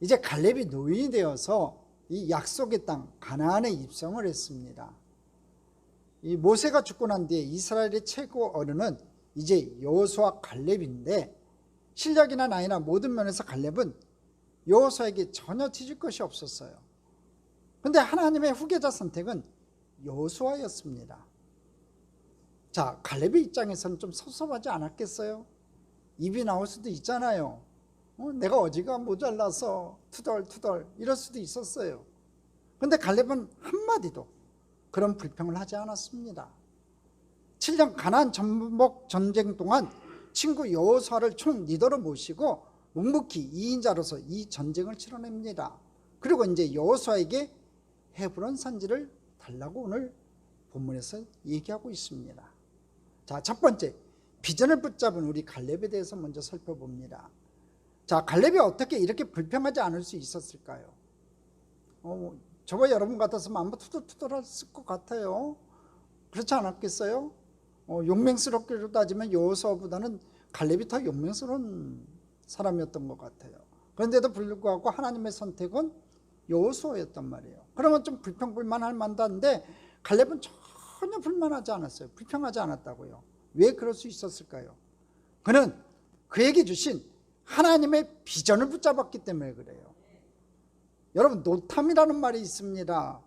이제 갈렙이 노인이 되어서 이 약속의 땅 가나안에 입성을 했습니다. 이 모세가 죽고 난 뒤에 이스라엘의 최고 어른은 이제 여호수아 갈렙인데, 실력이나 나이나 모든 면에서 갈렙은 여호수아에게 전혀 뒤질 것이 없었어요. 그런데 하나님의 후계자 선택은 여호수아였습니다. 자, 갈렙의 입장에서는 좀 섭섭하지 않았겠어요? 입이 나올 수도 있잖아요. 내가 어지가 모자라서 투덜투덜 이럴 수도 있었어요. 그런데 갈렙은 한마디도 그런 불평을 하지 않았습니다. 7년 가나안 전복 전쟁 동안 친구 여호수아를 총 리더로 모시고 묵묵히 2인자로서 이 전쟁을 치러냅니다. 그리고 이제 여호수아에게 헤브론 산지를 달라고 오늘 본문에서 얘기하고 있습니다. 자, 첫 번째, 비전을 붙잡은 우리 갈렙에 대해서 먼저 살펴봅니다. 자, 갈렙이 어떻게 이렇게 불평하지 않을 수 있었을까요? 저와 여러분 같았으면 아마 투덜투덜했을 것 같아요. 그렇지 않았겠어요? 용맹스럽게로 따지면 여호수아보다는 갈렙이 더 용맹스러운 사람이었던 것 같아요. 그런데도 불구하고 하나님의 선택은 여호수아였단 말이에요. 그러면 좀 불평불만할 만도 한데 갈렙은 전혀 불만하지 않았어요. 불평하지 않았다고요. 왜 그럴 수 있었을까요? 그는 그에게 주신 하나님의 비전을 붙잡았기 때문에 그래요. 여러분, 노탐이라는 말이 있습니다.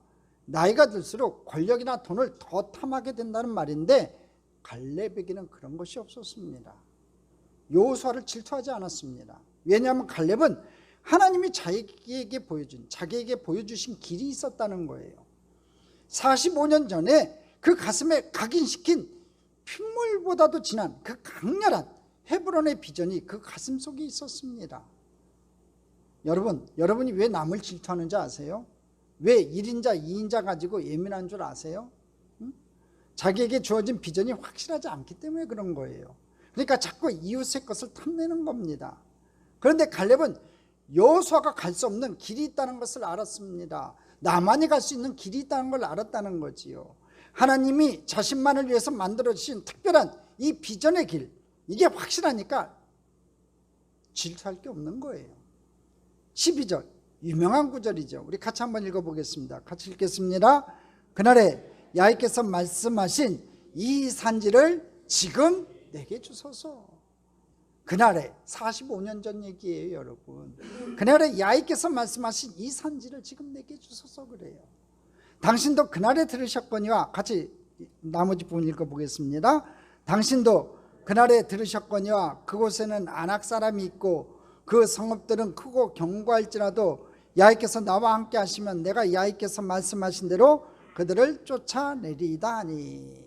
나이가 들수록 권력이나 돈을 더 탐하게 된다는 말인데, 갈렙에게는 그런 것이 없었습니다. 여호수아를 질투하지 않았습니다. 왜냐하면 갈렙은 하나님이 자기에게 보여주신 길이 있었다는 거예요. 45년 전에 그 가슴에 각인시킨 핏물보다도 진한 그 강렬한 헤브론의 비전이 그 가슴 속에 있었습니다. 여러분이 왜 남을 질투하는지 아세요? 왜 1인자, 2인자 가지고 예민한 줄 아세요? 자기에게 주어진 비전이 확실하지 않기 때문에 그런 거예요. 그러니까 자꾸 이웃의 것을 탐내는 겁니다. 그런데 갈렙은 여호수아가 갈 수 없는 길이 있다는 것을 알았습니다. 나만이 갈 수 있는 길이 있다는 걸 알았다는 거지요. 하나님이 자신만을 위해서 만들어주신 특별한 이 비전의 길, 이게 확실하니까 질투할 게 없는 거예요. 12절, 유명한 구절이죠. 우리 같이 한번 읽어보겠습니다. 같이 읽겠습니다. 그날에 야훼께서 말씀하신 이 산지를 지금 내게 주소서. 그날에 45년 전 얘기예요, 여러분. 그날에 야훼께서 말씀하신 이 산지를 지금 내게 주소서 그래요. 당신도 그날에 들으셨거니와, 같이 나머지 부분 읽어보겠습니다. 당신도 그날에 들으셨거니와 그곳에는 아낙 사람이 있고 그 성읍들은 크고 견고할지라도 야훼께서 나와 함께 하시면 내가 야훼께서 말씀하신 대로 그들을 쫓아내리이다 하니.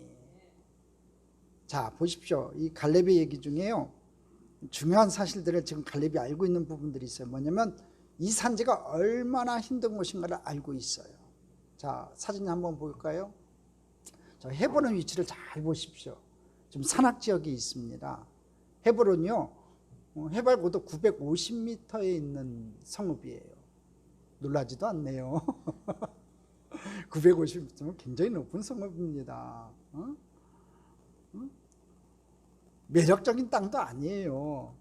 자, 보십시오. 이 갈렙의 얘기 중에요, 중요한 사실들을 지금 갈렙이 알고 있는 부분들이 있어요. 뭐냐면 이 산지가 얼마나 힘든 곳인가를 알고 있어요. 자, 사진 한번 볼까요? 자, 헤브론 위치를 잘 보십시오. 좀 산악지역이 있습니다. 헤브론이요, 해발 고도 950m에 있는 성읍이에요. 놀라지도 않네요. 950m면 굉장히 높은 성읍입니다. 매력적인 땅도 아니에요.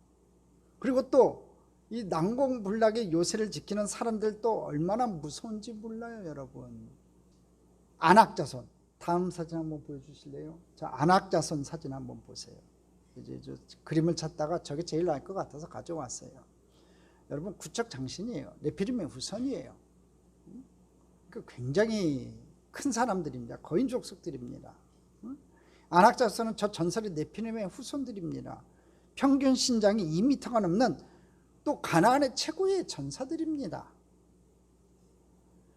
그리고 또 이 난공불락의 요새를 지키는 사람들도 얼마나 무서운지 몰라요, 여러분. 아낙자손, 다음 사진 한번 보여주실래요? 자, 아낙자손 사진 한번 보세요. 이제 저 그림을 찾다가 저게 제일 나을 것 같아서 가져왔어요. 여러분, 구척 장신이에요. 네피림의 후손이에요. 굉장히 큰 사람들입니다. 거인 족속들입니다. 아낙자손은 저 전설의 네피림의 후손들입니다. 평균 신장이 2m가 넘는 또 가나안의 최고의 전사들입니다.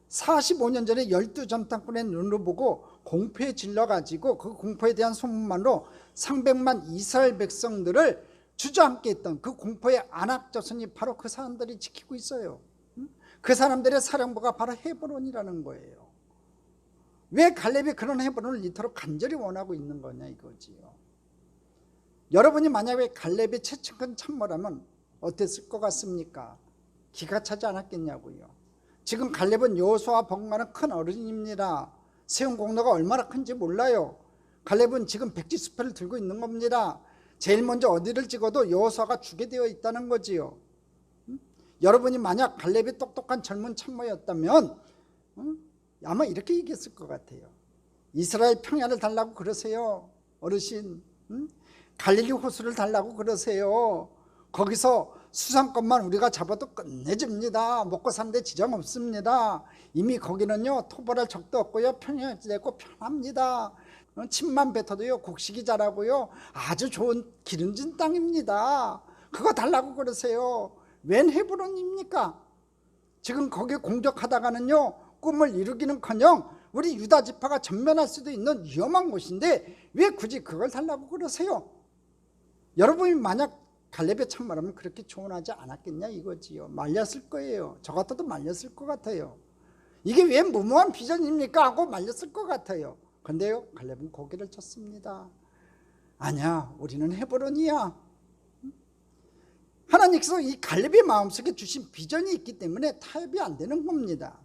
45년 전에 12전당꾼의 눈으로 보고 공포에 질러가지고 그 공포에 대한 소문만으로 상백만 이스라엘 백성들을 주저앉게 했던 그 공포의 아낙자손이 바로 그 사람들이 지키고 있어요. 그 사람들의 사령부가 바로 헤브론이라는 거예요. 왜 갈렙이 그런 헤브론을 이토록 간절히 원하고 있는 거냐 이거지요. 여러분이 만약에 갈렙의 최측근 참모라면 어땠을 것 같습니까? 기가 차지 않았겠냐고요. 지금 갈렙은 여호수아와 번갈아가는 큰 어른입니다. 세운 공로가 얼마나 큰지 몰라요. 갈렙은 지금 백지수표를 들고 있는 겁니다. 제일 먼저 어디를 찍어도 여호수아가 주게 되어 있다는 거지요. 여러분이 만약 갈렙이 똑똑한 젊은 참모였다면 아마 이렇게 얘기했을 것 같아요. 이스라엘 평야를 달라고 그러세요, 어르신. 갈릴리 호수를 달라고 그러세요. 거기서 수상권만 우리가 잡아도 끝내줍니다. 먹고 사는데 지장 없습니다. 이미 거기는요 토벌할 적도 없고요, 평야지대고 편합니다. 침만 뱉어도요 곡식이 자라고요 아주 좋은 기름진 땅입니다. 그거 달라고 그러세요. 웬 헤브론입니까? 지금 거기 공격하다가는요 꿈을 이루기는커녕 우리 유다 지파가 전면할 수도 있는 위험한 곳인데 왜 굳이 그걸 달라고 그러세요? 여러분이 만약 갈렙의 참말하면 그렇게 조언하지 않았겠냐 이거지요. 말렸을 거예요. 저 같아도 말렸을 것 같아요. 이게 왜 무모한 비전입니까 하고 말렸을 것 같아요. 근데요 갈렙은 고개를 쳤습니다. 아니야, 우리는 헤브론이야. 하나님께서 이 갈렙의 마음속에 주신 비전이 있기 때문에 타협이 안 되는 겁니다.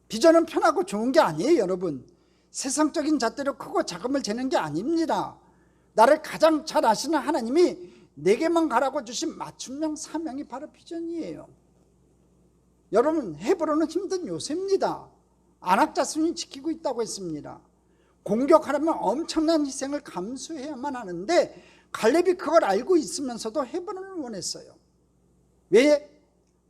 비전은 편하고 좋은 게 아니에요, 여러분. 세상적인 잣대로 크고 작음을 재는 게 아닙니다. 나를 가장 잘 아시는 하나님이 내게만 가라고 주신 맞춤형 사명이 바로 비전이에요. 여러분, 헤브론은 힘든 요새입니다. 안악자손이 지키고 있다고 했습니다. 공격하려면 엄청난 희생을 감수해야만 하는데 갈렙이 그걸 알고 있으면서도 헤브론을 원했어요. 왜?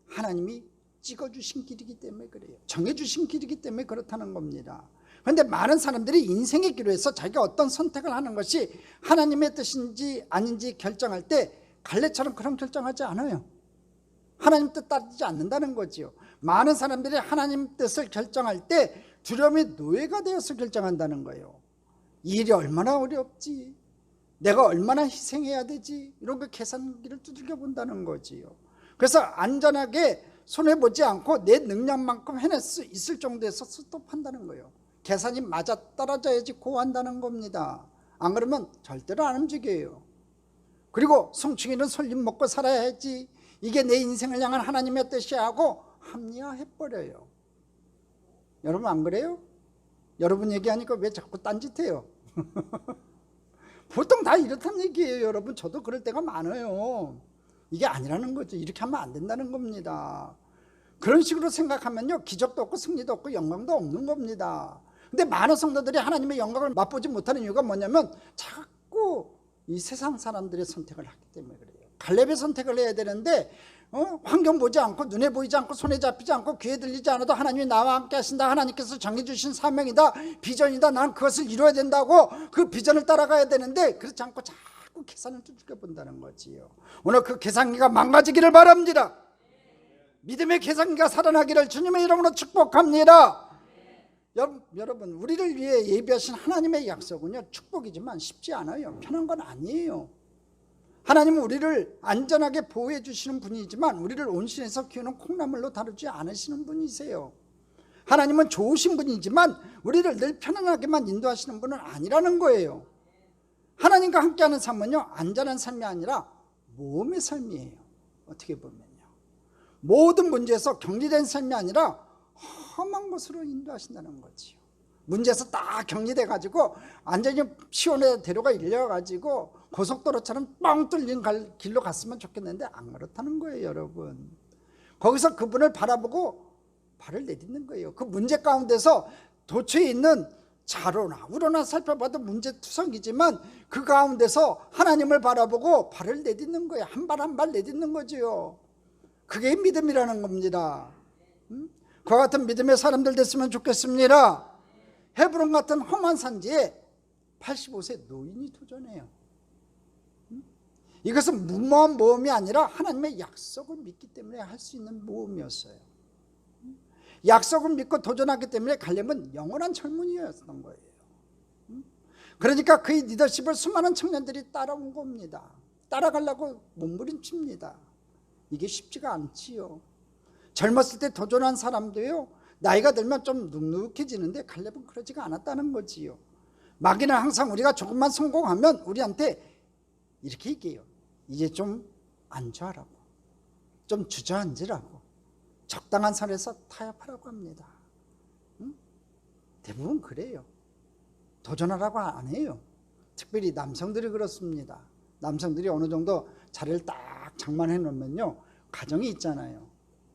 하나님이 찍어주신 길이기 때문에 그래요. 정해주신 길이기 때문에 그렇다는 겁니다. 그런데 많은 사람들이 인생의 기로에서 자기가 어떤 선택을 하는 것이 하나님의 뜻인지 아닌지 결정할 때 갈렙처럼 그런 결정하지 않아요. 하나님 뜻 따르지 않는다는 거지요. 많은 사람들이 하나님 뜻을 결정할 때 두려움의 노예가 되어서 결정한다는 거예요. 이 일이 얼마나 어렵지, 내가 얼마나 희생해야 되지, 이런 거 계산기를 두들겨 본다는 거지요. 그래서 안전하게 손해보지 않고 내 능력만큼 해낼 수 있을 정도에서 스톱한다는 거예요. 계산이 맞아 떨어져야지 고한다는 겁니다. 안 그러면 절대로 안 움직여요. 그리고 송충이는 솔잎 먹고 살아야지, 이게 내 인생을 향한 하나님의 뜻이야 하고 합리화해버려요. 여러분 안 그래요? 여러분 얘기하니까 왜 자꾸 딴짓해요? 보통 다 이렇다는 얘기예요, 여러분. 저도 그럴 때가 많아요. 이게 아니라는 거죠. 이렇게 하면 안 된다는 겁니다. 그런 식으로 생각하면요 기적도 없고 승리도 없고 영광도 없는 겁니다. 근데 많은 성도들이 하나님의 영광을 맛보지 못하는 이유가 뭐냐면 자꾸 이 세상 사람들의 선택을 하기 때문에 그래요. 갈렙의 선택을 해야 되는데 환경 보지 않고 눈에 보이지 않고 손에 잡히지 않고 귀에 들리지 않아도 하나님이 나와 함께 하신다, 하나님께서 정해주신 사명이다, 비전이다, 난 그것을 이루어야 된다고 그 비전을 따라가야 되는데 그렇지 않고 자꾸 계산을 두들겨 본다는 거지요. 오늘 그 계산기가 망가지기를 바랍니다. 믿음의 계산기가 살아나기를 주님의 이름으로 축복합니다. 여러분, 우리를 위해 예비하신 하나님의 약속은요 축복이지만 쉽지 않아요. 편한 건 아니에요. 하나님은 우리를 안전하게 보호해 주시는 분이지만 우리를 온신에서 키우는 콩나물로 다루지 않으시는 분이세요. 하나님은 좋으신 분이지만 우리를 늘 편안하게만 인도하시는 분은 아니라는 거예요. 하나님과 함께하는 삶은요 안전한 삶이 아니라 모험의 삶이에요. 어떻게 보면요 모든 문제에서 격리된 삶이 아니라 험한 곳으로 인도하신다는 거지요. 문제에서 딱 격리돼 가지고 완전히 시온에 데려가 일려 가지고 고속도로처럼 뻥 뚫린 길로 갔으면 좋겠는데 안 그렇다는 거예요, 여러분. 거기서 그분을 바라보고 발을 내딛는 거예요. 그 문제 가운데서 도처에 있는 좌로나 우로나 살펴봐도 문제투성이지만 그 가운데서 하나님을 바라보고 발을 내딛는 거예요. 한 발 한 발 내딛는 거지요. 그게 믿음이라는 겁니다. 그와 같은 믿음의 사람들 됐으면 좋겠습니다. 헤브론 같은 험한 산지에 85세 노인이 도전해요. 이것은 무모한 모험이 아니라 하나님의 약속을 믿기 때문에 할 수 있는 모험이었어요. 약속을 믿고 도전하기 때문에 갈렙은 영원한 젊은이였던 거예요. 그러니까 그의 리더십을 수많은 청년들이 따라온 겁니다. 따라가려고 몸부림칩니다. 이게 쉽지가 않지요. 젊었을 때 도전한 사람도요 나이가 들면 좀 눅눅해지는데 갈렙은 그러지가 않았다는 거지요. 마귀는 항상 우리가 조금만 성공하면 우리한테 이렇게 얘기해요. 이제 좀 안주하라고, 좀 주저앉으라고, 적당한 선에서 타협하라고 합니다. 대부분 그래요. 도전하라고 안 해요. 특별히 남성들이 그렇습니다. 남성들이 어느 정도 자리를 딱 장만해 놓으면요 가정이 있잖아요.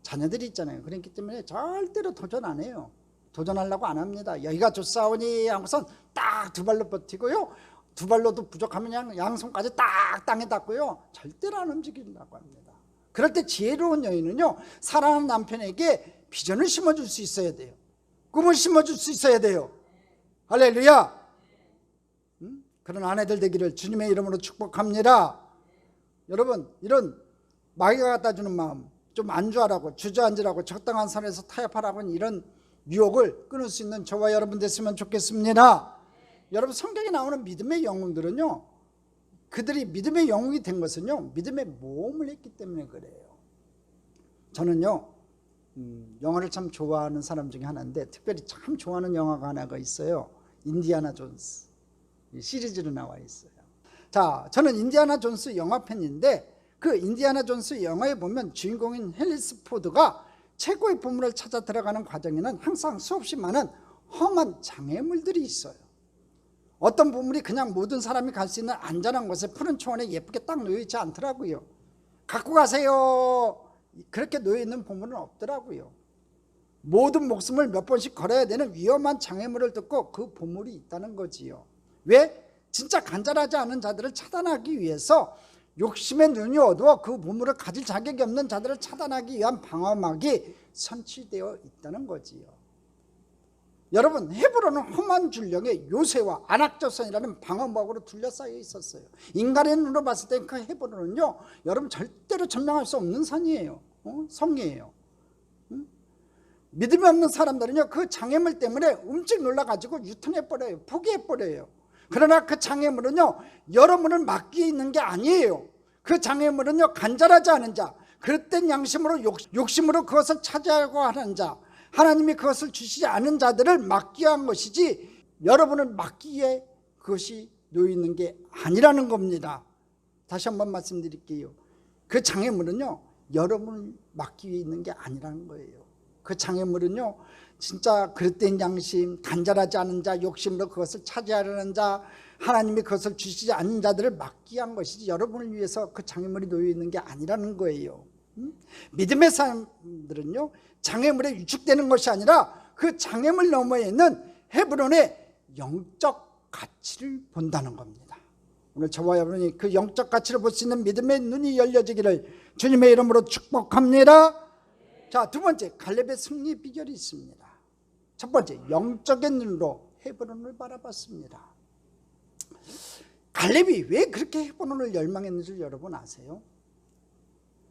자녀들이 있잖아요. 그렇기 때문에 절대로 도전 안 해요. 도전하려고 안 합니다. 여기가 좋사오니 하고선 딱 두 발로 버티고요. 두 발로도 부족하면 그냥 양손까지 딱 땅에 닿고요. 절대로 안 움직이려고 합니다. 그럴 때 지혜로운 여인은요, 사랑하는 남편에게 비전을 심어줄 수 있어야 돼요. 꿈을 심어줄 수 있어야 돼요. 할렐루야. 그런 아내들 되기를 주님의 이름으로 축복합니다. 여러분, 이런 마귀가 갖다 주는 마음, 좀 안주하라고, 주저앉으라고, 적당한 선에서 타협하라고 하는 이런 유혹을 끊을 수 있는 저와 여러분 됐으면 좋겠습니다. 여러분, 성경에 나오는 믿음의 영웅들은요, 그들이 믿음의 영웅이 된 것은요, 믿음의 모험을 했기 때문에 그래요. 저는요, 영화를 참 좋아하는 사람 중에 하나인데, 특별히 참 좋아하는 영화가 하나가 있어요. 인디아나 존스 시리즈로 나와 있어요. 자, 저는 인디아나 존스 영화 팬인데, 그 인디아나 존스 영화에 보면 주인공인 헬리스 포드가 최고의 보물을 찾아 들어가는 과정에는 항상 수없이 많은 험한 장애물들이 있어요. 어떤 보물이 그냥 모든 사람이 갈 수 있는 안전한 곳에 푸른 초원에 예쁘게 딱 놓여있지 않더라고요. 갖고 가세요 그렇게 놓여있는 보물은 없더라고요. 모든 목숨을 몇 번씩 걸어야 되는 위험한 장애물을 듣고 그 보물이 있다는 거지요. 왜? 진짜 간절하지 않은 자들을 차단하기 위해서 욕심의 눈이 어두워 그 보물을 가질 자격이 없는 자들을 차단하기 위한 방어막이 설치되어 있다는 거지요. 여러분, 헤브론은 험한 줄령의 요새와 안악조선이라는 방어막으로 둘러싸여 있었어요. 인간의 눈으로 봤을 때 그 헤브론은요, 여러분 절대로 점령할 수 없는 산이에요. 성이에요. 믿음이 없는 사람들은요, 그 장애물 때문에 움찔 놀라가지고 유턴해버려요. 포기해버려요. 그러나 그 장애물은요, 여러분을 막기에 있는 게 아니에요. 그 장애물은요, 간절하지 않은 자, 그릇된 양심으로 욕심으로 그것을 차지하려고 하는 자, 하나님이 그것을 주시지 않은 자들을 막기 위한 것이지, 여러분을 막기 위해 그것이 놓여있는 게 아니라는 겁니다. 다시 한번 말씀드릴게요. 그 장애물은요, 여러분을 막기 위해 있는 게 아니라는 거예요. 그 장애물은요, 진짜 그릇된 양심, 간절하지 않은 자, 욕심으로 그것을 차지하려는 자, 하나님이 그것을 주시지 않는 자들을 막기 위한 것이지, 여러분을 위해서 그 장애물이 놓여있는 게 아니라는 거예요. 믿음의 사람들은요, 장애물에 위축되는 것이 아니라 그 장애물 너머에 있는 헤브론의 영적 가치를 본다는 겁니다. 오늘 저와 여러분이 그 영적 가치를 볼 수 있는 믿음의 눈이 열려지기를 주님의 이름으로 축복합니다. 자, 두 번째, 갈렙의 승리 비결이 있습니다. 첫 번째, 영적인 눈으로 헤브론을 바라봤습니다. 갈렙이 왜 그렇게 헤브론을 열망했는지 여러분 아세요?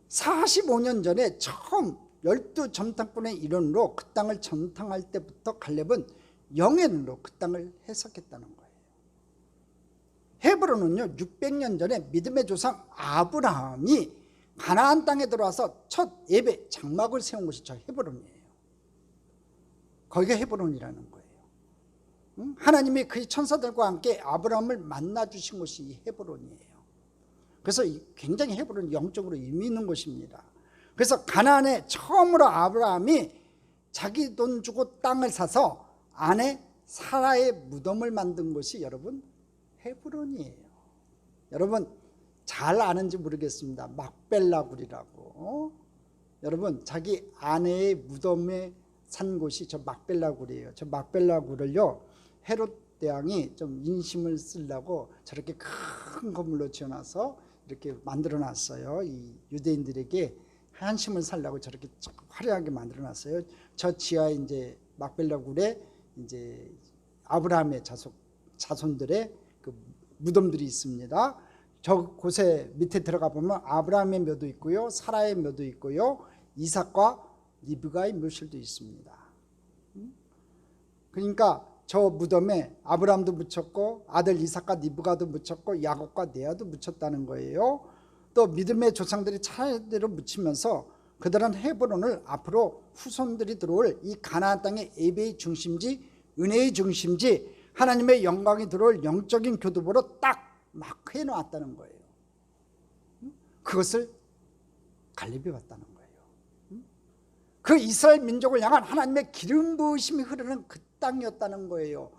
45년 전에 처음 12전탕꾼의 일원으로 그 땅을 전탕할 때부터 갈렙은 영의 눈으로 그 땅을 해석했다는 거예요. 헤브론은요, 600년 전에 믿음의 조상 아브라함이 가나안 땅에 들어와서 첫 예배 장막을 세운 곳이 저 헤브론이에요. 거기가 헤브론이라는 거예요. 하나님이 그의 천사들과 함께 아브라함을 만나 주신 곳이 이 헤브론이에요. 그래서 굉장히 헤브론이 영적으로 의미 있는 곳입니다. 그래서 가나안에 처음으로 아브라함이 자기 돈 주고 땅을 사서 안에 사라의 무덤을 만든 곳이 여러분 헤브론이에요. 여러분 잘 아는지 모르겠습니다. 막벨라굴이라고. 여러분 자기 아내의 무덤에 산 곳이 저 막벨라굴이에요. 저 막벨라굴을요, 헤롯 대왕이 좀 인심을 쓰려고 저렇게 큰 건물로 지어놔서 이렇게 만들어놨어요. 이 유대인들에게 한심을 살려고 저렇게 화려하게 만들어놨어요. 저 지하에 이제 막벨라굴에 이제 아브라함의 자손들의 그 무덤들이 있습니다. 저 곳에 밑에 들어가 보면 아브라함의 묘도 있고요, 사라의 묘도 있고요, 이삭과 리브가의 묘실도 있습니다. 그러니까 저 무덤에 아브라함도 묻혔고 아들 이삭과 리브가도 묻혔고 야곱과 레아도 묻혔다는 거예요. 또 믿음의 조상들이 차례대로 묻히면서 그들은 헤브론을 앞으로 후손들이 들어올 이 가나안 땅의 예배의 중심지, 은혜의 중심지, 하나님의 영광이 들어올 영적인 교두보로 딱 마크해 놓았다는 거예요. 그것을 갈렙이 봤다는 거예요. 그 이스라엘 민족을 향한 하나님의 기름 부으심이 흐르는 그 땅이었다는 거예요.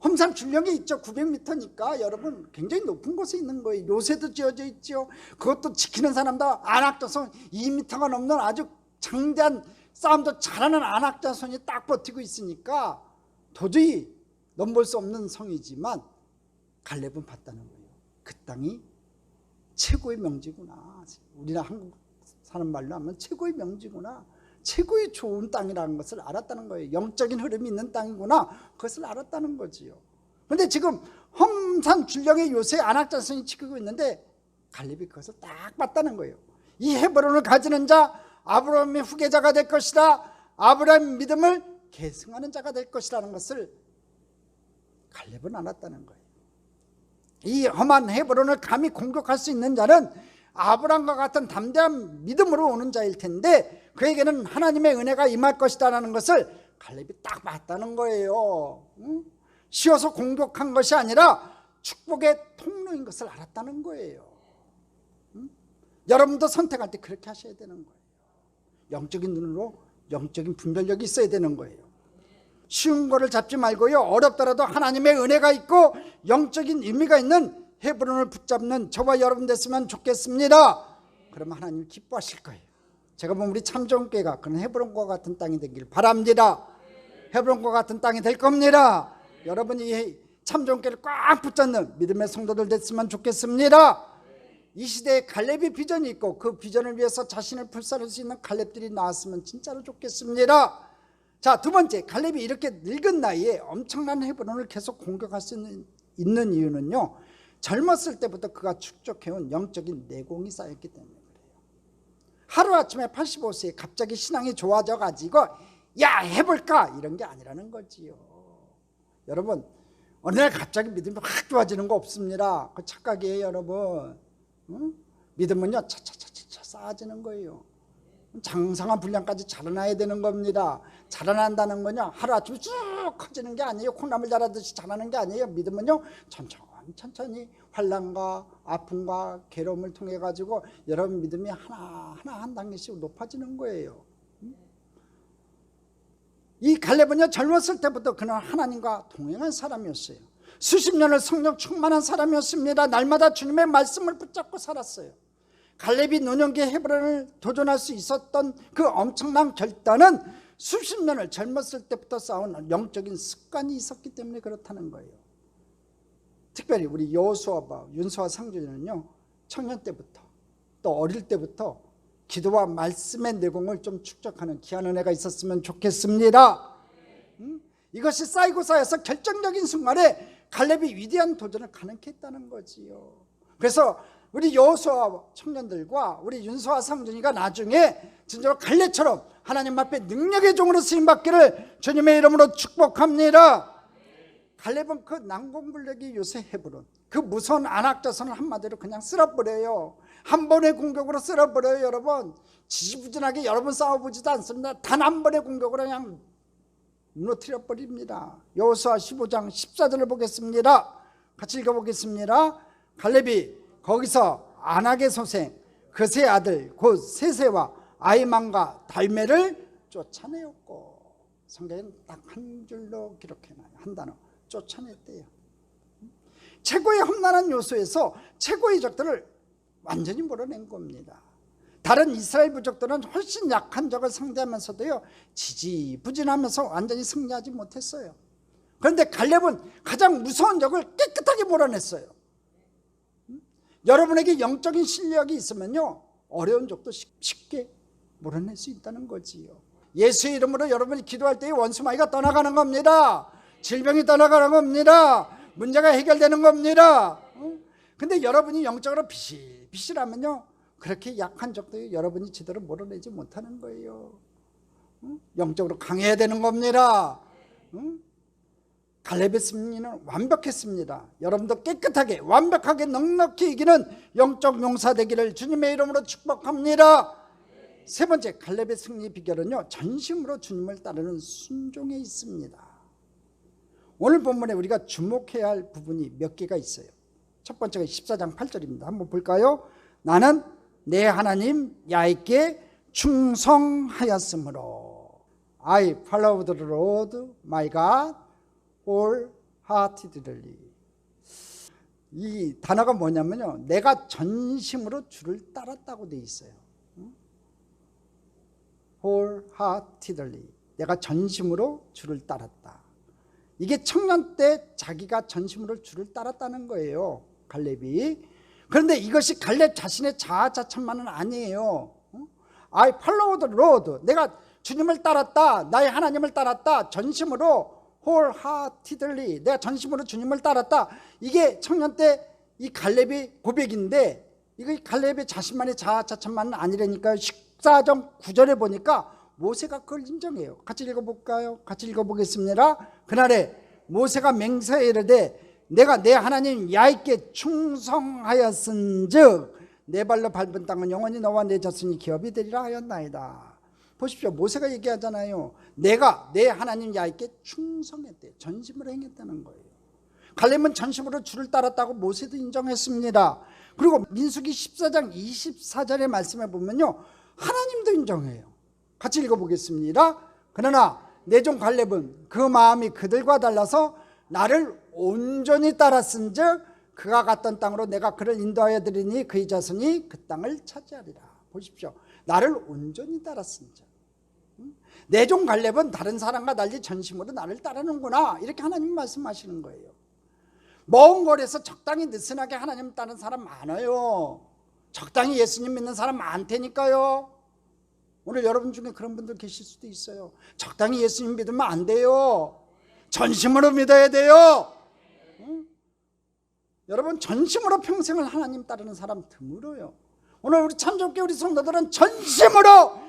험산 줄령이 있죠. 900m니까 여러분 굉장히 높은 곳에 있는 거예요. 요새도 지어져 있죠. 그것도 지키는 사람도 안악조선 2m가 넘는 아주 장대한 싸움도 잘하는 아낙 자손이 딱 버티고 있으니까 도저히 넘볼 수 없는 성이지만 갈렙은 봤다는 거예요. 그 땅이 최고의 명지구나. 우리나 한국 사람 말로 하면 최고의 명지구나. 최고의 좋은 땅이라는 것을 알았다는 거예요. 영적인 흐름이 있는 땅이구나. 그것을 알았다는 거지요. 그런데 지금 험산 줄령의 요새 아낙 자손이 지키고 있는데 갈렙이 그것을 딱 봤다는 거예요. 이 헤브론을 가지는 자 아브라함의 후계자가 될 것이다. 아브라함의 믿음을 계승하는 자가 될 것이라는 것을 갈렙은 알았다는 거예요. 이 험한 헤브론을 감히 공격할 수 있는 자는 아브라함과 같은 담대한 믿음으로 오는 자일 텐데 그에게는 하나님의 은혜가 임할 것이다라는 것을 갈렙이 딱 봤다는 거예요. 쉬어서 공격한 것이 아니라 축복의 통로인 것을 알았다는 거예요. 여러분도 선택할 때 그렇게 하셔야 되는 거예요. 영적인 눈으로 영적인 분별력이 있어야 되는 거예요. 쉬운 거를 잡지 말고요, 어렵더라도 하나님의 은혜가 있고 영적인 의미가 있는 헤브론을 붙잡는 저와 여러분 됐으면 좋겠습니다. 그러면 하나님 기뻐하실 거예요. 제가 보면 우리 참정교회가 그런 헤브론과 같은 땅이 되길 바랍니다. 헤브론과 같은 땅이 될 겁니다. 여러분이 참정교회를 꽉 붙잡는 믿음의 성도들 됐으면 좋겠습니다. 이 시대에 갈렙의 비전이 있고 그 비전을 위해서 자신을 불사를 수 있는 갈렙들이 나왔으면 진짜로 좋겠습니다. 자, 두 번째, 갈렙이 이렇게 늙은 나이에 엄청난 헤브론을 계속 공격할 수 있는 이유는요, 젊었을 때부터 그가 축적해온 영적인 내공이 쌓였기 때문에 그래요. 하루아침에 85세에 갑자기 신앙이 좋아져 가지고 야 해볼까 이런 게 아니라는 거지요. 여러분, 어느 날 갑자기 믿음이 확 좋아지는 거 없습니다. 그 착각이에요, 여러분. 믿음은요 차차차차 쌓아지는 거예요. 장성한 분량까지 자라나야 되는 겁니다. 자라난다는 건요 하루아침에 쭉 커지는 게 아니에요. 콩나물 자라듯이 자라는 게 아니에요. 믿음은요 천천히 환난과 아픔과 괴로움을 통해 가지고 여러분 믿음이 하나 한 단계씩 높아지는 거예요. 이 갈렙은요 젊었을 때부터 그는 하나님과 동행한 사람이었어요. 수십 년을 성령 충만한 사람이었습니다. 날마다 주님의 말씀을 붙잡고 살았어요. 갈렙이 노년기에 헤브론을 도전할 수 있었던 그 엄청난 결단은 수십 년을 젊었을 때부터 쌓은 영적인 습관이 있었기 때문에 그렇다는 거예요. 특별히 우리 여호수아와 윤수아 상준이는요 청년 때부터 또 어릴 때부터 기도와 말씀의 내공을 좀 축적하는 귀한 은혜가 있었으면 좋겠습니다. 이것이 쌓이고 쌓여서 결정적인 순간에 갈렙이 위대한 도전을 가능케 했다는 거지요. 그래서 우리 여호수아 청년들과 우리 윤수아 상준이가 나중에 진짜로 갈렙처럼 하나님 앞에 능력의 종으로 쓰임받기를 주님의 이름으로 축복합니다. 갈렙은 그 난공불락의 요새 헤브론, 그 무서운 아낙 자손을 한마디로 그냥 쓸어버려요. 한 번의 공격으로 쓸어버려요. 여러분, 지지부진하게 여러 번 싸워보지도 않습니다. 단 한 번의 공격으로 그냥 무너뜨려 버립니다. 여호수아 15장 14절을 보겠습니다. 같이 읽어보겠습니다. 갈렙이 거기서 아낙의 소생 그세 아들 곧 세세와 아이만과 달메를 쫓아내었고, 성경에는 딱 한 줄로 기록해놔요. 한 단어, 쫓아냈대요. 최고의 험난한 요소에서 최고의 적들을 완전히 몰아낸 겁니다. 다른 이스라엘 부족들은 훨씬 약한 적을 상대하면서도요 지지부진하면서 완전히 승리하지 못했어요. 그런데 갈렙은 가장 무서운 적을 깨끗하게 몰아냈어요. 여러분에게 영적인 실력이 있으면요 어려운 적도 쉽게 몰아낼 수 있다는 거지요. 예수의 이름으로 여러분이 기도할 때에 원수마귀가 떠나가는 겁니다. 질병이 떠나가는 겁니다. 문제가 해결되는 겁니다. 근데 여러분이 영적으로 비실하면요 그렇게 약한 적도 여러분이 제대로 몰아내지 못하는 거예요. 영적으로 강해야 되는 겁니다. 갈렙의 승리는 완벽했습니다. 여러분도 깨끗하게 완벽하게 넉넉히 이기는 영적 용사 되기를 주님의 이름으로 축복합니다. 세 번째, 갈렙의 승리 비결은요 전심으로 주님을 따르는 순종에 있습니다. 오늘 본문에 우리가 주목해야 할 부분이 몇 개가 있어요. 첫 번째가 14장 8절입니다. 한번 볼까요? 나는 내 하나님 야훼께 충성하였으므로 I followed the Lord my God wholeheartedly. 이 단어가 뭐냐면요 내가 전심으로 주를 따랐다고 돼 있어요. wholeheartedly. 내가 전심으로 주를 따랐다. 이게 청년 때 자기가 전심으로 주를 따랐다는 거예요, 갈렙이. 그런데 이것이 갈렙 자신의 자아자찬만은 아니에요. I followed the Lord. 내가 주님을 따랐다, 나의 하나님을 따랐다, 전심으로 wholeheartedly. 내가 전심으로 주님을 따랐다. 이게 청년 때 이 갈렙의 고백인데, 이거 갈렙의 자신만의 자아자찬만은 아니라니까요. 14장 9절에 보니까 모세가 그걸 인정해요. 같이 읽어볼까요? 같이 읽어보겠습니다. 그날에 모세가 맹세하여 이르되 내가 내 하나님 야훼께 충성하였은즉 내 발로 밟은 땅은 영원히 너와 내 자손이 기업이 되리라 하였나이다. 보십시오. 모세가 얘기하잖아요. 내가 내 하나님 야훼께 충성했대. 전심으로 행했다는 거예요. 갈렙은 전심으로 주를 따랐다고 모세도 인정했습니다. 그리고 민수기 14장 24절의 말씀에 보면요, 하나님도 인정해요. 같이 읽어보겠습니다. 그러나 내 종 갈렙은 그 마음이 그들과 달라서 나를 온전히 따랐은즉 그가 갔던 땅으로 내가 그를 인도하여 드리니 그의 자손이 그 땅을 차지하리라. 보십시오. 나를 온전히 따랐은즉. 내 종 갈렙은 다른 사람과 달리 전심으로 나를 따르는구나, 이렇게 하나님 말씀하시는 거예요. 먼 거리에서 적당히 느슨하게 하나님 따르는 사람 많아요. 적당히 예수님 믿는 사람 많다니까요. 오늘 여러분 중에 그런 분들 계실 수도 있어요. 적당히 예수님 믿으면 안 돼요. 전심으로 믿어야 돼요. 응? 여러분, 전심으로 평생을 하나님 따르는 사람 드물어요. 오늘 우리 참좋게 우리 성도들은 전심으로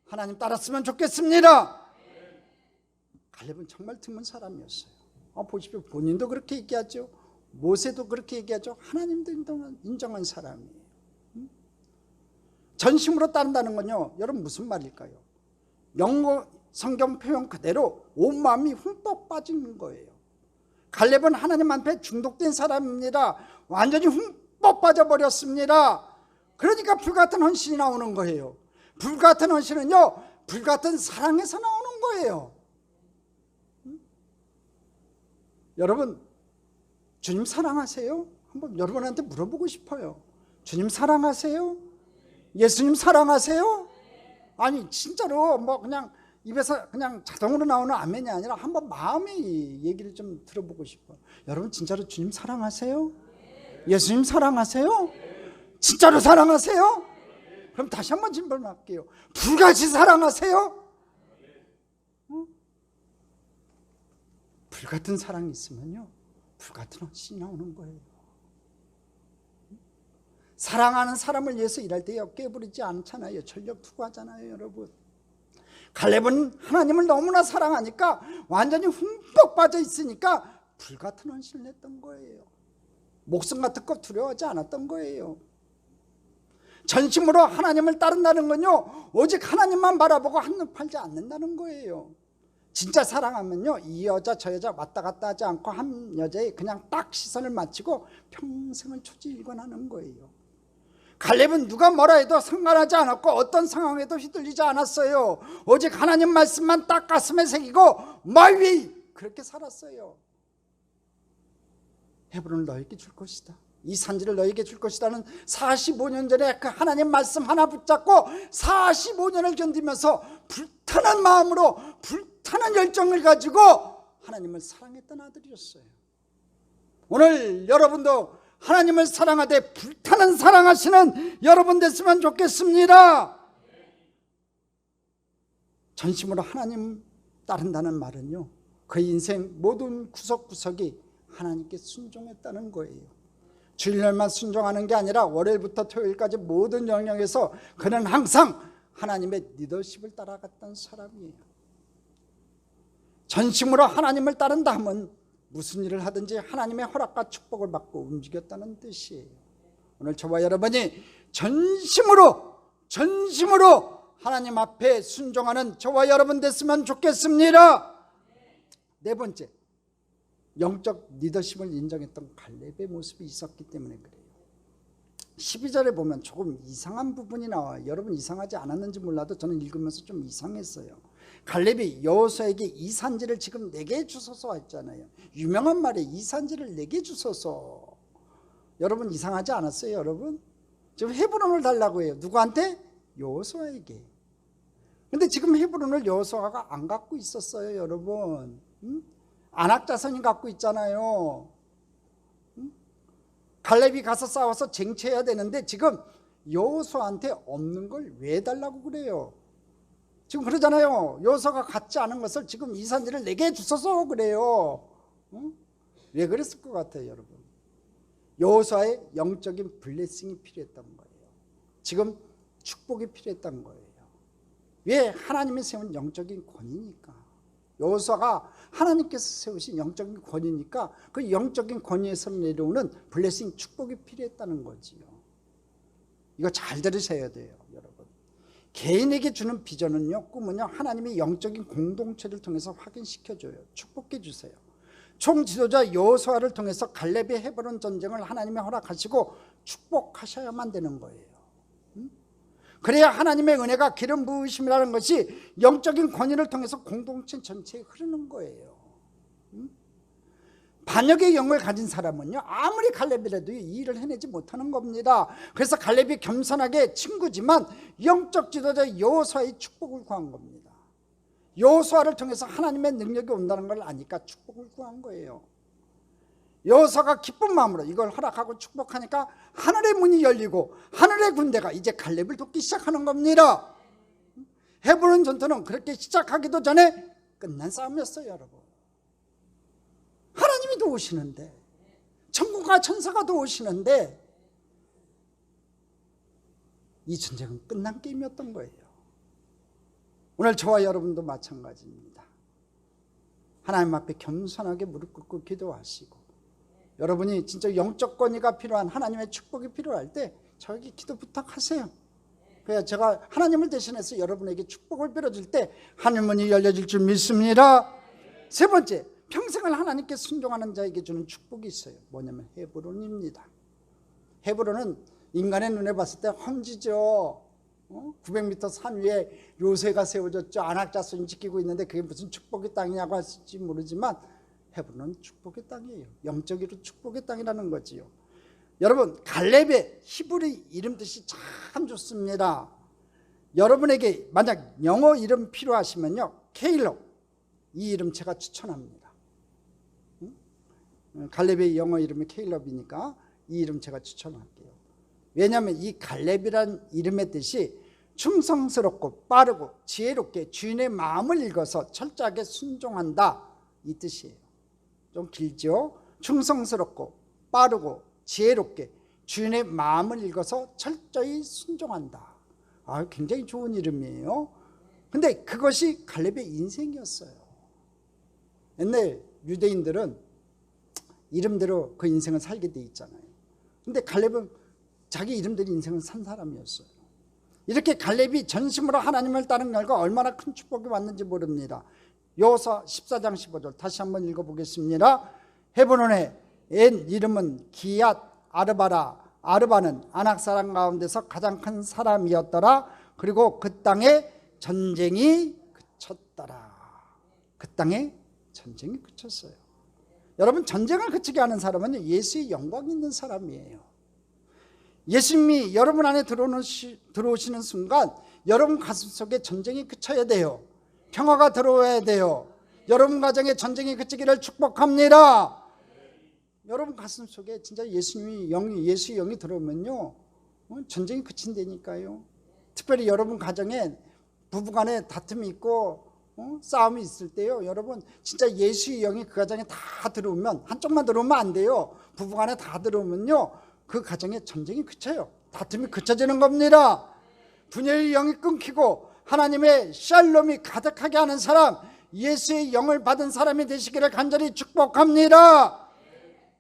하나님 따랐으면 좋겠습니다. 갈렙은 정말 드문 사람이었어요. 보십시오. 본인도 그렇게 얘기하죠. 모세도 그렇게 얘기하죠. 하나님도 인정한 사람이에요. 전심으로 따른다는 건요, 여러분 무슨 말일까요? 영어 성경 표현 그대로 온 마음이 흠뻑 빠진 거예요. 갈렙은 하나님 앞에 중독된 사람입니다. 완전히 흠뻑 빠져버렸습니다. 그러니까 불같은 헌신이 나오는 거예요. 불같은 헌신은요, 불같은 사랑에서 나오는 거예요. 여러분, 주님 사랑하세요? 한번 여러분한테 물어보고 싶어요. 주님 사랑하세요? 예수님 사랑하세요? 아니 진짜로 뭐 그냥 입에서 그냥 자동으로 나오는 아멘이 아니라 한번 마음의 얘기를 좀 들어보고 싶어요. 여러분 진짜로 주님 사랑하세요? 예수님 사랑하세요? 진짜로 사랑하세요? 그럼 다시 한번 질문할게요. 불같이 사랑하세요? 불같은 사랑이 있으면요, 불같은 헌신이 나오는 거예요. 사랑하는 사람을 위해서 일할 때 어깨 부리지 않잖아요. 전력 투구하잖아요, 여러분. 갈렙은 하나님을 너무나 사랑하니까 완전히 흠뻑 빠져 있으니까 불같은 헌신을 했던 거예요. 목숨 같은 거 두려워하지 않았던 거예요. 전심으로 하나님을 따른다는 건요, 오직 하나님만 바라보고 한눈 팔지 않는다는 거예요. 진짜 사랑하면요, 이 여자 저 여자 왔다 갔다 하지 않고 한 여자에 그냥 딱 시선을 맞추고 평생을 초지일관하는 거예요. 갈렙은 누가 뭐라 해도 상관하지 않았고 어떤 상황에도 휘둘리지 않았어요. 오직 하나님 말씀만 딱 가슴에 새기고 My way, 그렇게 살았어요. 헤브론을 너에게 줄 것이다, 이 산지를 너에게 줄 것이다는 45년 전에 그 하나님 말씀 하나 붙잡고 45년을 견디면서 불타는 마음으로 불타는 열정을 가지고 하나님을 사랑했던 아들이었어요. 오늘 여러분도 하나님을 사랑하되 불타는 사랑하시는 여러분 됐으면 좋겠습니다. 전심으로 하나님 따른다는 말은요, 그 인생 모든 구석구석이 하나님께 순종했다는 거예요. 주일날만 순종하는 게 아니라 월요일부터 토요일까지 모든 영역에서 그는 항상 하나님의 리더십을 따라갔던 사람이에요. 전심으로 하나님을 따른다 하면 무슨 일을 하든지 하나님의 허락과 축복을 받고 움직였다는 뜻이에요. 오늘 저와 여러분이 전심으로 하나님 앞에 순종하는 저와 여러분 됐으면 좋겠습니다. 네 번째, 영적 리더십을 인정했던 갈렙의 모습이 있었기 때문에 그래요. 12절에 보면 조금 이상한 부분이 나와요. 여러분 이상하지 않았는지 몰라도 저는 읽으면서 좀 이상했어요. 갈렙이 여호수아에게 이 산지를 지금 내게 주소서 했잖아요. 유명한 말에 이 산지를 내게 주소서. 여러분 이상하지 않았어요? 여러분 지금 헤브론을 달라고 해요. 누구한테? 여호수아에게. 근데 지금 헤브론을 여호수아가 안 갖고 있었어요, 여러분. 아낙 자손이 갖고 있잖아요. 갈렙이 가서 싸워서 쟁취해야 되는데 지금 여호수아한테 없는 걸 왜 달라고 그래요? 지금 그러잖아요. 여호수아가 갖지 않은 것을 지금 이 산지를 내게 주소서 그래요. 왜 그랬을 것 같아요, 여러분? 여호수아의 영적인 블레싱이 필요했던 거예요. 지금 축복이 필요했던 거예요. 왜? 하나님이 세운 영적인 권위니까. 여호수아가 하나님께서 세우신 영적인 권위니까 그 영적인 권위에서 내려오는 블레싱, 축복이 필요했다는 거지요. 이거 잘 들으셔야 돼요, 여러분. 개인에게 주는 비전은요, 꿈은요, 하나님의 영적인 공동체를 통해서 확인시켜줘요. 축복해 주세요. 총지도자 여호수아를 통해서 갈렙의 헤브론 전쟁을 하나님이 허락하시고 축복하셔야만 되는 거예요. 그래야 하나님의 은혜가 기름 부으심이라는 것이 영적인 권위를 통해서 공동체 전체에 흐르는 거예요. 반역의 영을 가진 사람은요, 아무리 갈렙이라도 이 일을 해내지 못하는 겁니다. 그래서 갈렙이 겸손하게 친구지만 영적 지도자 여호수아의 축복을 구한 겁니다. 여호수아를 통해서 하나님의 능력이 온다는 걸 아니까 축복을 구한 거예요. 여호수아가 기쁜 마음으로 이걸 허락하고 축복하니까 하늘의 문이 열리고 하늘의 군대가 이제 갈렙을 돕기 시작하는 겁니다. 헤브론 전투는 그렇게 시작하기도 전에 끝난 싸움이었어요, 여러분. 하나님이 도우시는데, 천국과 천사가 도우시는데 이 전쟁은 끝난 게임이었던 거예요. 오늘 저와 여러분도 마찬가지입니다. 하나님 앞에 겸손하게 무릎 꿇고 기도하시고, 여러분이 진짜 영적 권위가 필요한, 하나님의 축복이 필요할 때 저에게 기도 부탁하세요. 그래야 제가 하나님을 대신해서 여러분에게 축복을 빌어줄 때 하늘 문이 열려질 줄 믿습니다. 세 번째, 평생을 하나님께 순종하는 자에게 주는 축복이 있어요. 뭐냐면 헤브론입니다. 헤브론은 인간의 눈에 봤을 때 험지죠. 900m 산 위에 요새가 세워졌죠. 아낙 자손이 지키고 있는데 그게 무슨 축복의 땅이냐고 하실지 모르지만 헤브론은 축복의 땅이에요. 영적으로 축복의 땅이라는 거지요. 여러분, 갈렙의 히브리 이름 뜻이 참 좋습니다. 여러분에게 만약 영어 이름 필요하시면요, 케일롭, 이 이름 제가 추천합니다. 갈렙의 영어 이름이 케일롭이니까 이 이름 제가 추천할게요. 왜냐하면 이 갈렙이란 이름의 뜻이 충성스럽고 빠르고 지혜롭게 주인의 마음을 읽어서 철저하게 순종한다, 이 뜻이에요. 좀 길죠? 충성스럽고 빠르고 지혜롭게 주인의 마음을 읽어서 철저히 순종한다. 굉장히 좋은 이름이에요. 근데 그것이 갈렙의 인생이었어요. 옛날 유대인들은 이름대로 그 인생을 살게 돼 있잖아요. 근데 갈렙은 자기 이름대로 인생을 산 사람이었어요. 이렇게 갈렙이 전심으로 하나님을 따른 결과 얼마나 큰 축복이 왔는지 모릅니다. 여호수아 14장 15절 다시 한번 읽어보겠습니다. 헤브론의 옛 이름은 기앗 아르바라. 아르바는 아낙 사람 가운데서 가장 큰 사람이었더라. 그리고 그 땅에 전쟁이 그쳤더라. 그 땅에 전쟁이 그쳤어요. 여러분, 전쟁을 그치게 하는 사람은 예수의 영광이 있는 사람이에요. 예수님이 여러분 안에 들어오시는 순간 여러분 가슴 속에 전쟁이 그쳐야 돼요. 평화가 들어와야 돼요. 여러분 가정에 전쟁이 그치기를 축복합니다. 여러분 가슴 속에 진짜 예수의 영이 들어오면요, 전쟁이 그친다니까요. 특별히 여러분 가정에 부부간에 다툼이 있고 싸움이 있을 때요, 여러분 진짜 예수의 영이 그 가정에 다 들어오면, 한쪽만 들어오면 안 돼요. 부부간에 다 들어오면요, 그 가정에 전쟁이 그쳐요. 다툼이 그쳐지는 겁니다. 분열의 영이 끊기고 하나님의 샬롬이 가득하게 하는 사람, 예수의 영을 받은 사람이 되시기를 간절히 축복합니다.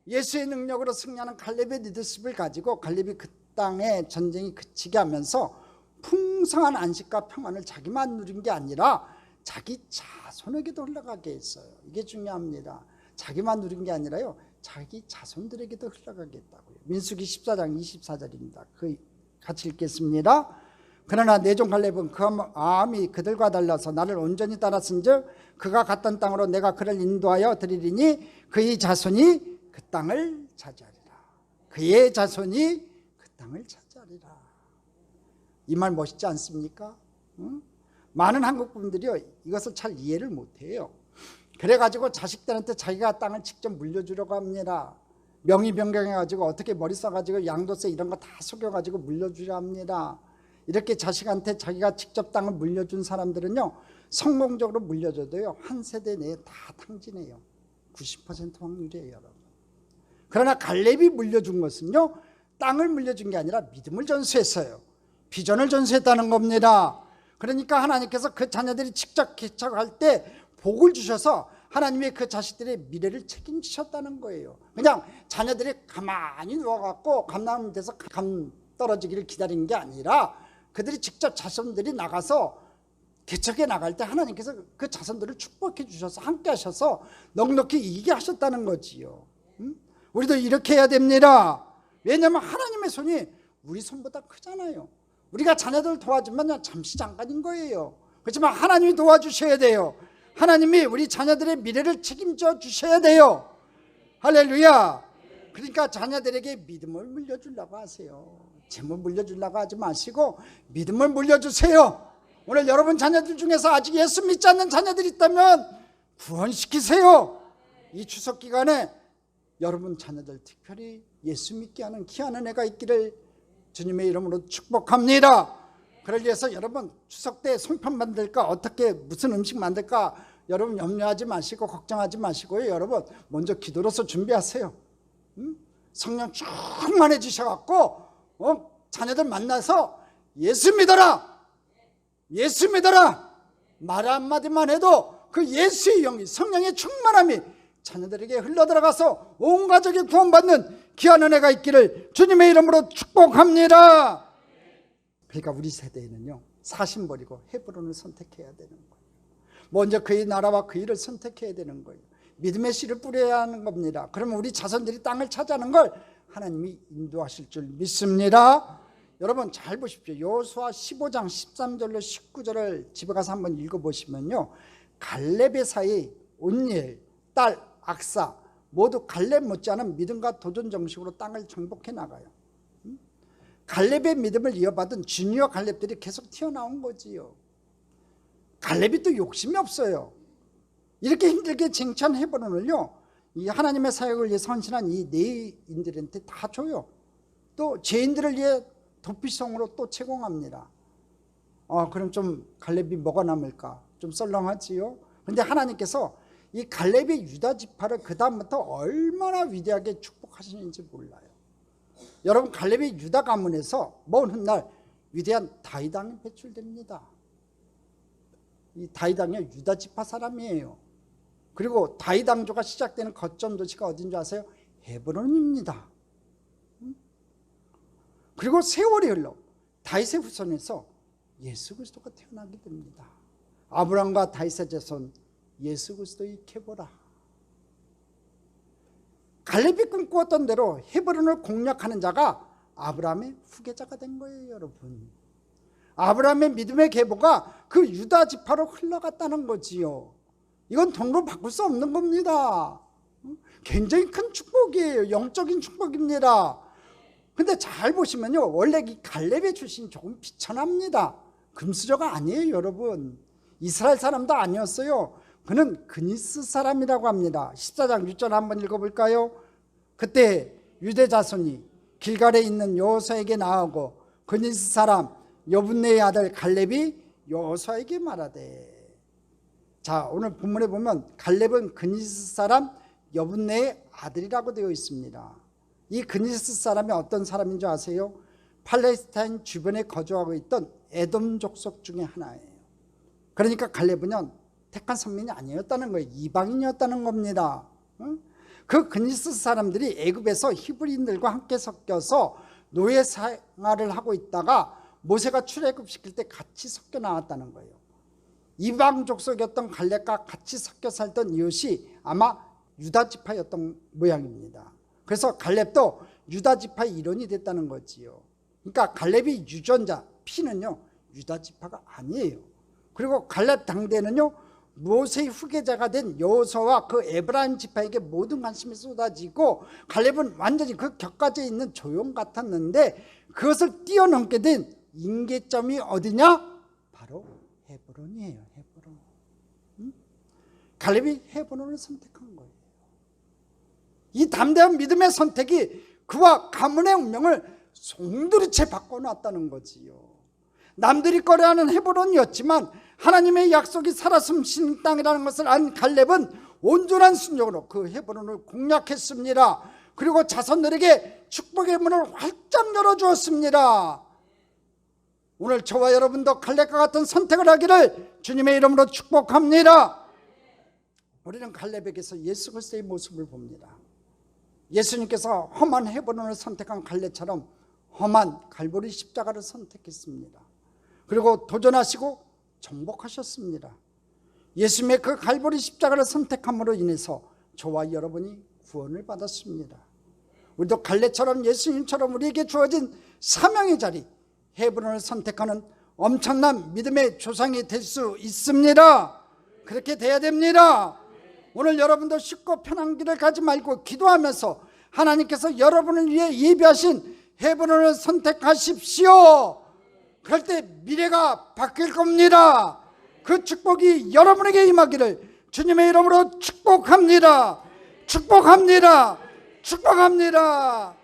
예수의 능력으로 승리하는 갈렙의 리더십을 가지고 갈렙이 그 땅에 전쟁이 그치게 하면서 풍성한 안식과 평안을 자기만 누린 게 아니라 자기 자손에게도 흘러가게 했어요. 이게 중요합니다. 자기만 누린 게 아니라요, 자기 자손들에게도 흘러가게 했다고요. 민수기 14장 24절입니다. 같이 읽겠습니다. 그러나 내 종 갈렙은 그 마음이 그들과 달라서 나를 온전히 따랐은즉 그가 갔던 땅으로 내가 그를 인도하여 드리리니 그의 자손이 그 땅을 차지하리라. 그의 자손이 그 땅을 차지하리라. 이 말 멋있지 않습니까? 응? 많은 한국 분들이 이것을 잘 이해를 못해요. 그래가지고 자식들한테 자기가 땅을 직접 물려주려고 합니다. 명의 변경해가지고 어떻게 머리 써가지고 양도세 이런 거 다 속여가지고 물려주려 합니다. 이렇게 자식한테 자기가 직접 땅을 물려준 사람들은요, 성공적으로 물려줘도요 한 세대 내에 다 탕진해요. 90% 확률이에요, 여러분. 그러나 갈렙이 물려준 것은요, 땅을 물려준 게 아니라 믿음을 전수했어요. 비전을 전수했다는 겁니다. 그러니까 하나님께서 그 자녀들이 직접 개척할 때 복을 주셔서 하나님의 그 자식들의 미래를 책임지셨다는 거예요. 그냥 자녀들이 가만히 누워갖고 감나무 돼서 감 떨어지기를 기다리는 게 아니라 그들이 직접 자손들이 나가서 개척해 나갈 때 하나님께서 그 자손들을 축복해 주셔서 함께 하셔서 넉넉히 이기게 하셨다는 거지요. 우리도 이렇게 해야 됩니다. 왜냐하면 하나님의 손이 우리 손보다 크잖아요. 우리가 자녀들 도와주면 잠시 잠깐인 거예요. 그렇지만 하나님이 도와주셔야 돼요. 하나님이 우리 자녀들의 미래를 책임져 주셔야 돼요. 할렐루야. 그러니까 자녀들에게 믿음을 물려주려고 하세요. 재물 물려주려고 하지 마시고 믿음을 물려주세요. 오늘 여러분 자녀들 중에서 아직 예수 믿지 않는 자녀들이 있다면 구원시키세요. 이 추석 기간에 여러분 자녀들 특별히 예수 믿게 하는 귀한 은혜가 있기를 주님의 이름으로 축복합니다. 그를 위해서 여러분 추석 때 송편 만들까, 어떻게 무슨 음식 만들까 여러분 염려하지 마시고 걱정하지 마시고요. 여러분 먼저 기도로서 준비하세요. 성령 충만해지셔갖고 자녀들 만나서 예수 믿어라, 예수 믿어라 말 한마디만 해도 그 예수의 영이, 성령의 충만함이 자녀들에게 흘러들어가서 온 가족이 구원받는 귀한 은혜가 있기를 주님의 이름으로 축복합니다. 그러니까 우리 세대에는요, 사심 버리고 헤브론을 선택해야 되는 거예요. 먼저 그의 나라와 그 일을 선택해야 되는 거예요. 믿음의 씨를 뿌려야 하는 겁니다. 그러면 우리 자손들이 땅을 차지하는 걸 하나님이 인도하실 줄 믿습니다. 여러분 잘 보십시오. 여호수아 15장 13절로 19절을 집에 가서 한번 읽어보시면요, 갈렙의 사이 온니엘, 딸 악사 모두 갈렙 못지않은 믿음과 도전 정식으로 땅을 정복해 나가요. 갈렙의 믿음을 이어받은 주니어 갈렙들이 계속 튀어나온 거지요. 갈렙이 또 욕심이 없어요. 이렇게 힘들게 쟁취한 헤브론을요, 이 하나님의 사역을 위해 헌신한 이 레위인들한테 다 줘요. 또 죄인들을 위해 도피성으로 또 제공합니다. 그럼 좀 갈렙이 뭐가 남을까? 좀 썰렁하지요. 그런데 하나님께서 이 갈렙의 유다 지파를 그 다음부터 얼마나 위대하게 축복하시는지 몰라요. 여러분 갈렙의 유다 가문에서 먼 훗날 위대한 다윗 왕이 배출됩니다. 이 다윗 왕이 유다 지파 사람이에요. 그리고 다윗 왕조가 시작되는 거점 도시가 어딘 줄 아세요? 헤브론입니다. 그리고 세월이 흘러 다윗의 후손에서 예수 그리스도가 태어나게 됩니다. 아브라함과 다윗의 자손 예수 그리스도의 계보라. 갈렙이 꿈꾸었던 대로 헤브론을 공략하는 자가 아브라함의 후계자가 된 거예요, 여러분. 아브라함의 믿음의 계보가 그 유다 지파로 흘러갔다는 거지요. 이건 돈으로 바꿀 수 없는 겁니다. 굉장히 큰 축복이에요. 영적인 축복입니다. 근데 잘 보시면요, 원래 이 갈렙의 출신이 조금 비천합니다. 금수저가 아니에요, 여러분. 이스라엘 사람도 아니었어요. 그는 그니스 사람이라고 합니다. 14장 6절 한번 읽어볼까요? 그때 유대 자손이 길갈에 있는 여호수아에게 나아오고 그니스 사람 여분네의 아들 갈렙이 여호수아에게 말하되. 자, 오늘 본문에 보면 갈렙은 그니스 사람 여분네의 아들이라고 되어 있습니다. 이 그니스 사람이 어떤 사람인 줄 아세요? 팔레스타인 주변에 거주하고 있던 에돔 족속 중에 하나예요. 그러니까 갈렙은요, 택한 선민이 아니었다는 거예요. 이방인이었다는 겁니다. 그 그니스 사람들이 애굽에서 히브리인들과 함께 섞여서 노예 생활을 하고 있다가 모세가 출애굽시킬 때 같이 섞여 나왔다는 거예요. 이방 족속이었던 갈렙과 같이 섞여 살던 이웃이 아마 유다 지파였던 모양입니다. 그래서 갈렙도 유다 지파의 일원이 됐다는 거지요. 그러니까 갈렙이 유전자, 피는요 유다 지파가 아니에요. 그리고 갈렙 당대는요 모세의 후계자가 된 여호수아와 그 에브라임 지파에게 모든 관심이 쏟아지고 갈렙은 완전히 그 격가지에 있는 조용 같았는데 그것을 뛰어넘게 된 임계점이 어디냐? 바로 헤브론이에요. 헤브론. 갈렙이 헤브론을 선택한 거예요. 이 담대한 믿음의 선택이 그와 가문의 운명을 송두리째 바꿔놨다는 거지요. 남들이 꺼려하는 헤브론이었지만 하나님의 약속이 살아 숨쉬는 땅이라는 것을 안 갈렙은 온전한 순종으로 그 헤브론을 공략했습니다. 그리고 자손들에게 축복의 문을 활짝 열어주었습니다. 오늘 저와 여러분도 갈렙과 같은 선택을 하기를 주님의 이름으로 축복합니다. 우리는 갈렙에게서 예수 그리스도의 모습을 봅니다. 예수님께서 험한 헤브론을 선택한 갈렙처럼 험한 갈보리 십자가를 선택했습니다. 그리고 도전하시고 정복하셨습니다. 예수님의 그 갈보리 십자가를 선택함으로 인해서 저와 여러분이 구원을 받았습니다. 우리도 갈렙처럼 예수님처럼 우리에게 주어진 사명의 자리 헤브론을 선택하는 엄청난 믿음의 조상이 될 수 있습니다. 그렇게 돼야 됩니다. 오늘 여러분도 쉽고 편한 길을 가지 말고 기도하면서 하나님께서 여러분을 위해 예비하신 헤브론을 선택하십시오. 그럴 때 미래가 바뀔 겁니다. 그 축복이 여러분에게 임하기를 주님의 이름으로 축복합니다. 축복합니다. 축복합니다.